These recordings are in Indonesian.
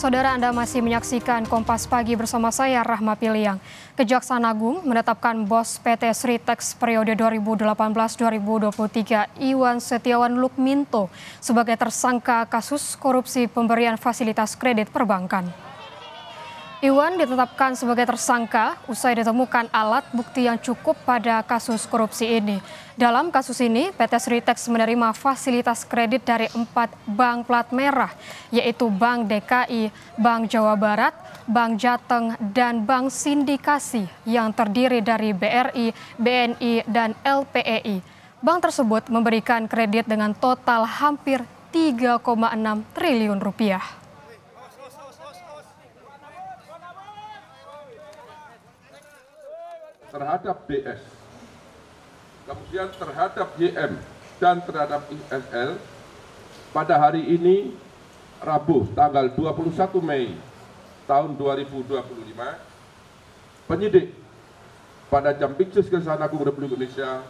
Saudara, Anda masih menyaksikan Kompas Pagi bersama saya, Rahma Piliang. Kejaksaan Agung menetapkan bos PT Sritex periode 2018-2023 Iwan Setiawan Lukminto sebagai tersangka kasus korupsi pemberian fasilitas kredit perbankan. Iwan ditetapkan sebagai tersangka usai ditemukan alat bukti yang cukup pada kasus korupsi ini. Dalam kasus ini, PT Sritex menerima fasilitas kredit dari 4 bank plat merah, yaitu Bank DKI, Bank Jawa Barat, Bank Jateng, dan Bank Sindikasi yang terdiri dari BRI, BNI, dan LPEI. Bank tersebut memberikan kredit dengan total hampir 3,6 triliun rupiah. Terhadap DS, kemudian terhadap YM dan terhadap ISL pada hari ini Rabu tanggal 21 Mei tahun 2025 penyidik pada Jampitsus Kejaksaan Agung Republik Indonesia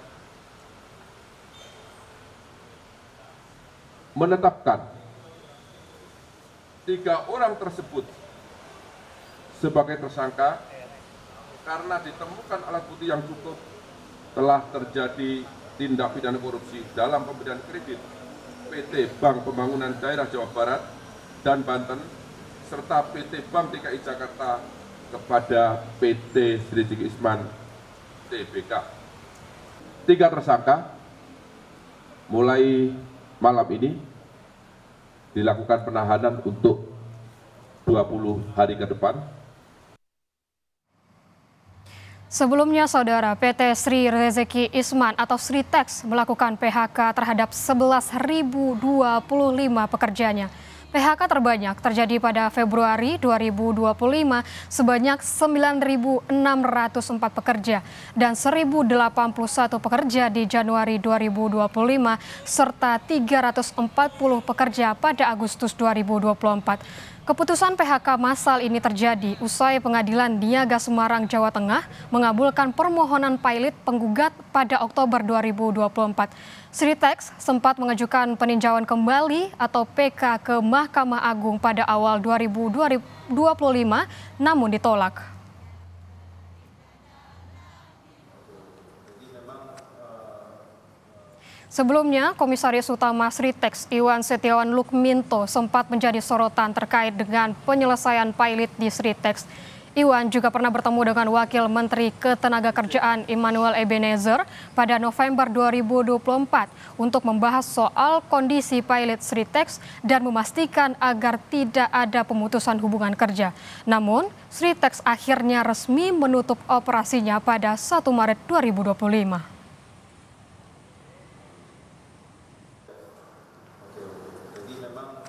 menetapkan 3 orang tersebut sebagai tersangka karena ditemukan alat bukti yang cukup telah terjadi tindak pidana korupsi dalam pemberian kredit PT Bank Pembangunan Daerah Jawa Barat dan Banten serta PT Bank DKI Jakarta kepada PT Sridik Isman Tbk. 3 tersangka mulai malam ini dilakukan penahanan untuk 20 hari ke depan. Sebelumnya, Saudara, PT Sri Rezeki Isman atau Sritex melakukan PHK terhadap 11.025 pekerjanya. PHK terbanyak terjadi pada Februari 2025 sebanyak 9.604 pekerja dan 1.081 pekerja di Januari 2025 serta 340 pekerja pada Agustus 2024. Keputusan PHK massal ini terjadi usai Pengadilan Niaga Semarang, Jawa Tengah mengabulkan permohonan pilot penggugat pada Oktober 2024. Sritex sempat mengajukan peninjauan kembali atau PK ke Mahkamah Agung pada awal 2025 namun ditolak. Sebelumnya, Komisaris Utama Sritex Iwan Setiawan Lukminto sempat menjadi sorotan terkait dengan penyelesaian pilot di Sritex. Iwan juga pernah bertemu dengan Wakil Menteri Ketenagakerjaan Immanuel Ebenezer pada November 2024 untuk membahas soal kondisi pilot Sritex dan memastikan agar tidak ada pemutusan hubungan kerja. Namun, Sritex akhirnya resmi menutup operasinya pada 1 Maret 2025.